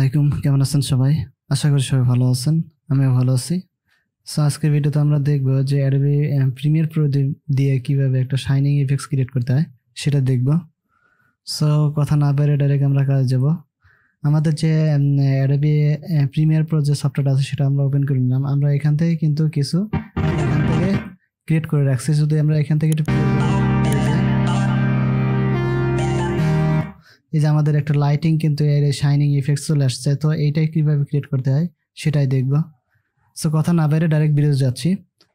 আলাইকুম, কেমন আছেন সবাই? আশা করি সবাই ভালো আছেন। আমিও ভালো আছি। সো আজকের ভিডিওতে আমরা দেখব যে অ্যাডোবি প্রিমিয়ার প্রো দিয়ে কিভাবে একটা শাইনিং ইফেক্টস ক্রিয়েট করতে হয় সেটা দেখব। সো কথা না বাইরে ডাইরেক্ট আমরা কাজে যাব। আমাদের যে অ্যাডোবি প্রিমিয়ার প্রো যে সফটওয়্যারটা আছে সেটা আমরা ওপেন করে নিলাম। আমরা এখান থেকে কিন্তু কিছু এখান থেকে ক্রিয়েট করে রাখছি। যদি আমরা এখান থেকে একটু এই যে আমাদের একটা লাইটিং কিন্তু এর শাইনিং ইফেক্টস চলে আসছে। তো এইটাই কিভাবে ক্রিয়েট করতে হয় সেটাই দেখব। সো কথা না বাইরে ডাইরেক্ট ভিডিও যাচ্ছি।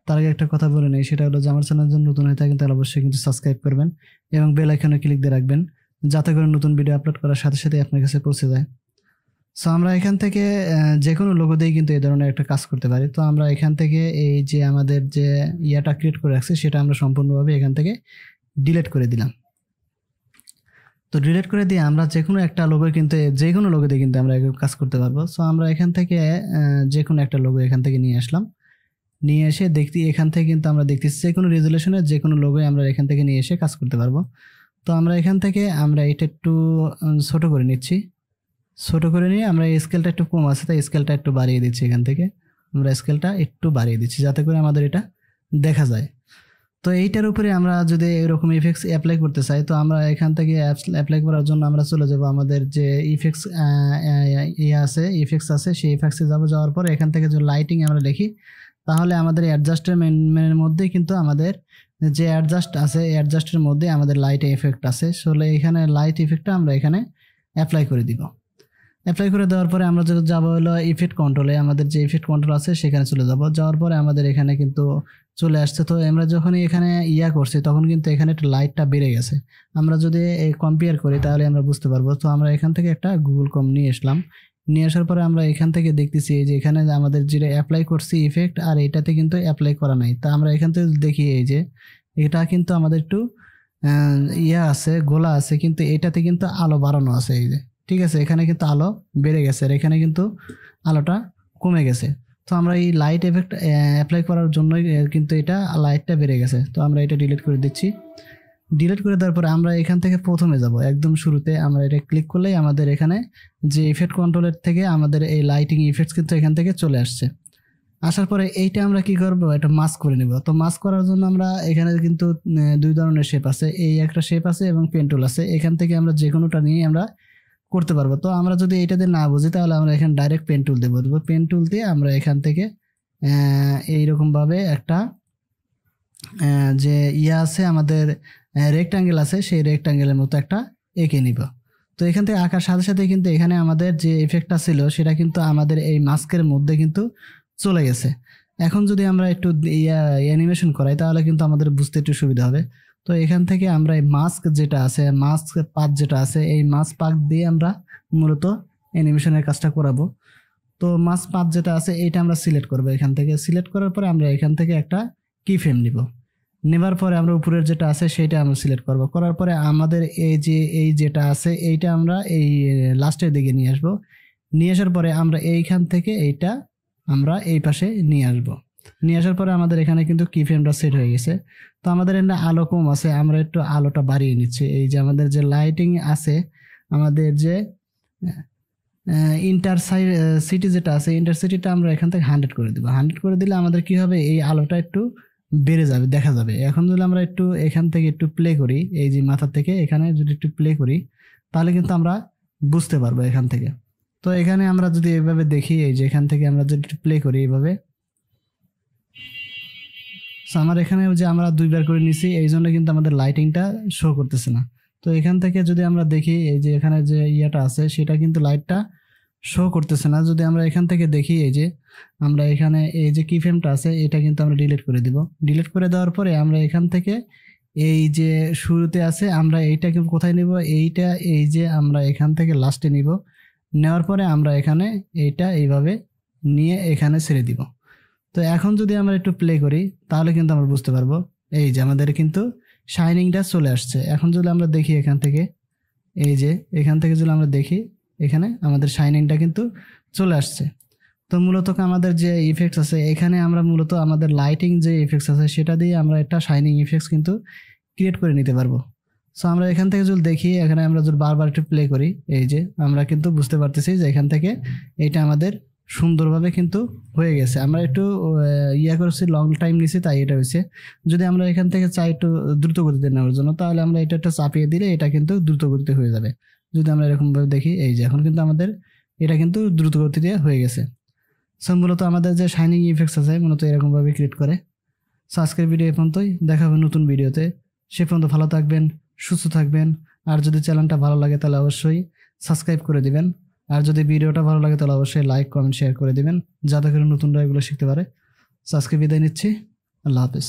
তার আগে একটা কথা বলে নেই, সেটা হলো যে আমার চ্যানেল যদি নতুন হয়ে থাকেন তাহলে অবশ্যই কিন্তু সাবস্ক্রাইব করবেন এবং বেল আইকনে ক্লিক দিয়ে রাখবেন যাতে করে নতুন ভিডিও আপলোড করার সাথে সাথে আপনার কাছে পৌঁছে যায়। সো আমরা এখান থেকে যে কোনো লোগো দিয়ে কিন্তু এই ধরনের একটা কাজ করতে পারি। তো আমরা এখান থেকে এই যে আমাদের যে ইয়াটা ক্রিয়েট করে রাখছি সেটা আমরা সম্পূর্ণভাবে এখান থেকে ডিলিট করে দিলাম। তো ডিলিট করে দিয়ে আমরা যে কোনো একটা লোগো কিন্তু যে কোনো লোগো দিয়ে কিন্তু আমরা কাজ করতে পারবো। সো আমরা এখান থেকে যে কোনো একটা লোগো এখান থেকে নিয়ে আসলাম। নিয়ে এসে দেখতে এখান থেকে কিন্তু আমরা দেখতেছি যে কোনো রেজুলেশনের যে কোনো লোগোই আমরা এখান থেকে নিয়ে এসে কাজ করতে পারবো। তো আমরা এখান থেকে আমরা এটা একটু ছোট করে নিচ্ছি। ছোট করে নিয়ে আমরা এই স্কেলটা একটু কম আছে তাই স্কেলটা একটু বাড়িয়ে দিচ্ছি। এখান থেকে আমরা স্কেলটা একটু বাড়িয়ে দিচ্ছি যাতে করে আমাদের এটা দেখা যায়। তো এইটার উপরে আমরা যদি এরকম ইফেক্টস অ্যাপ্লাই করতে চাই তো আমরা এখান থেকে অ্যাপ্লাই করার জন্য আমরা চলে যাব আমাদের যে ইফেক্টস আছে ইফেক্টস আছে সেই ইফেক্টসে যাওয়ার পর এখান থেকে যে লাইটিং আমরা দেখি তাহলে আমাদের অ্যাডজাস্টমেন্টের মধ্যে কিন্তু আমাদের যে অ্যাডজাস্ট আছে অ্যাডজাস্টের মধ্যে আমাদের লাইট ইফেক্ট আছে। আসলে এখানে লাইট ইফেক্টটা আমরা এখানে অ্যাপ্লাই করে দিব। অ্যাপ্লাই করে দেওয়ার পরে আমরা যদি যাবো হলো ইফেক্ট কন্ট্রোলে, আমাদের যে ইফেক্ট কন্ট্রোল আছে সেখানে চলে যাব। যাওয়ার পরে আমাদের এখানে কিন্তু চলে আসছে। তো আমরা যখনই এখানে করছি তখন কিন্তু এখানে একটা লাইটটা বেড়ে গেছে। আমরা যদি কম্পেয়ার করি তাহলে আমরা বুঝতে পারবো। তো আমরা এখান থেকে একটা গুগল কম নিয়ে আসলাম। নিয়ে আসার পরে আমরা এখান থেকে দেখতেছি যে এখানে আমাদের যেটা অ্যাপ্লাই করছি ইফেক্ট আর এটাতে কিন্তু অ্যাপ্লাই করা নাই। তা আমরা এখান থেকে দেখি এই যে এটা কিন্তু আমাদের একটু আছে, গোলা আছে, কিন্তু এটাতে কিন্তু আলো বাড়ানো আছে। এই যে ঠিক আছে, এখানে কিন্তু আলো বেড়ে গেছে আর এখানে কিন্তু আলোটা কমে গেছে। তো আমরা এই লাইট এফেক্ট অ্যাপ্লাই করার জন্যই কিন্তু এটা লাইটটা বেড়ে গেছে। তো আমরা এটা ডিলিট করে দিচ্ছি। ডিলিট করে দেওয়ার পরে আমরা এখান থেকে প্রথমে যাব, একদম শুরুতে আমরা এটা ক্লিক করলেই আমাদের এখানে যে ইফেক্ট কন্ট্রোলের থেকে আমাদের এই লাইটিং ইফেক্টস কিন্তু এখান থেকে চলে আসছে। আসার পরে এইটা আমরা কি করব, এটা মাস্ক করে নেব। তো মাস্ক করার জন্য আমরা এখানে কিন্তু দুই ধরনের শেপ আছে, এই একটা শেপ আছে এবং পেন টুল আছে। এখান থেকে আমরা যে কোনোটা নিয়ে আমরা করতে পারবো। তো আমরা যদি এটাতে না বুঝি তাহলে আমরা এখানে ডাইরেক্ট পেন টুল দিয়ে বলবো। পেন টুল দিয়ে আমরা এখান থেকে এইরকমভাবে একটা যে আছে আমাদের রেক্টাঙ্গেল আছে সেই রেক্টাঙ্গেলের মতো একটা এঁকে নিব। তো এখান থেকে আঁকার সাথে সাথে কিন্তু এখানে আমাদের যে ইফেক্টটা ছিল সেটা কিন্তু আমাদের এই মাস্কের মধ্যে কিন্তু চলে গেছে। এখন যদি আমরা একটু অ্যানিমেশন করাই তাহলে কিন্তু আমাদের বুঝতে একটু সুবিধা হবে। তো এখান থেকে আমরা এই মাস্ক যেটা আছে, মাস্ক পাথ যেটা আছে, এই মাস্ক পাথ দিয়ে আমরা মূলত অ্যানিমেশনের কাজটা করাবো। তো মাস্ক পাথ যেটা আছে এইটা আমরা সিলেক্ট করবো। এখান থেকে সিলেক্ট করার পরে আমরা এখান থেকে একটা কি ফ্রেম নিব। নেবার পরে আমরা উপরের যেটা আছে সেইটা আমরা সিলেক্ট করব। করার পরে আমাদের এই যেটা আছে এইটা আমরা এই লাস্টের দিকে নিয়ে আসব। নিয়ে আসার পরে আমরা এইখান থেকে এইটা আমরা এই পাশে নিয়ে আসব। নিয়ে আসার পরে আমাদের এখানে কিন্তু কি ফ্রেমটা সেট হয়ে গেছে। তো আমাদের এখানে আলো কম আছে, আমরা একটু আলোটা বাড়িয়ে নিচ্ছি। এই যে আমাদের যে লাইটিং আছে, আমাদের যে সিটি যেটা আছে ইন্টারসিটিটা আমরা এখান থেকে 100 করে দেবো। 100 করে দিলে আমাদের কি হবে, এই আলোটা একটু বেড়ে যাবে, দেখা যাবে। এখন যদি আমরা একটু এখান থেকে একটু প্লে করি, এই যে মাথা থেকে এখানে যদি একটু প্লে করি তাহলে কিন্তু আমরা বুঝতে পারবো এখান থেকে। তো এখানে আমরা যদি এইভাবে দেখি, এই যে এখান থেকে আমরা যদি একটু প্লে করি এইভাবে, আমার এখানে যে আমরা দুইবার করে নিছি এই জন্য কিন্তু আমাদের লাইটিংটা শো করতেছে না। তো এখান থেকে যদি আমরা দেখি এই যে এখানে যে আছে সেটা কিন্তু লাইটটা শো করতেছে না। যদি আমরা এখান থেকে দেখি এই যে আমরা এখানে এই যে কি ফ্রেমটা আছে এটা কিন্তু আমরা ডিলিট করে দিব। ডিলিট করে দেওয়ার পরে আমরা এখান থেকে এই যে শুরুতে আছে আমরা এইটাকে কোথায় নিব, এইটা এই যে আমরা এখান থেকে লাস্টে নিব। নেওয়ার পরে আমরা এখানে এইটা এইভাবে নিয়ে এখানে ছেড়ে দিব। তো এখন যদি আমরা একটু প্লে করি তাহলে কিন্তু আমরা বুঝতে পারবো এই যে আমাদের কিন্তু শাইনিংটা চলে আসছে। এখন যদি আমরা দেখি এখান থেকে, এই যে এখান থেকে যদি আমরা দেখি এখানে আমাদের শাইনিংটা কিন্তু চলে আসছে। তো মূলত আমাদের যে ইফেক্টস আছে এখানে আমরা মূলত আমাদের লাইটিং যে ইফেক্টস আছে সেটা দিয়ে আমরা একটা শাইনিং ইফেক্টস কিন্তু ক্রিয়েট করে নিতে পারবো। সো আমরা এখান থেকে যদি দেখি, এখানে আমরা যদি বারবার একটু প্লে করি, এই যে আমরা কিন্তু বুঝতে পারতেছি যে এখান থেকে এইটা আমাদের সুন্দরভাবে কিন্তু হয়ে গেছে। আমরা একটু করছি, লং টাইম নিছি, তাই এটা হয়েছে। যদি আমরা এখান থেকে চাই একটু দ্রুত গতিতে নেওয়ার জন্য, তাহলে আমরা এটা একটা চাপিয়ে দিলে এটা কিন্তু দ্রুত গতিতে হয়ে যাবে। যদি আমরা এরকমভাবে দেখি, এই যে এখন কিন্তু আমাদের এটা কিন্তু দ্রুত গতিতে হয়ে গেছে। সো মূলত আমাদের যে শাইনিং ইফেক্টস আছে মূলত এরকমভাবে ক্রিয়েট করে। সো আজকের ভিডিও এ পর্যন্তই, দেখা হবে নতুন ভিডিওতে। সে পর্যন্ত ভালো থাকবেন, সুস্থ থাকবেন। আর যদি চ্যানেলটা ভালো লাগে তাহলে অবশ্যই সাবস্ক্রাইব করে দিবেন। আর যদি ভিডিওটা ভালো লাগে তাহলে অবশ্যই লাইক, কমেন্ট, শেয়ার করে দিবেন, যাতে করে নতুনরা এগুলো শিখতে পারে। সো আজকে বিদায় নিচ্ছি। আল্লাহ হাফিজ।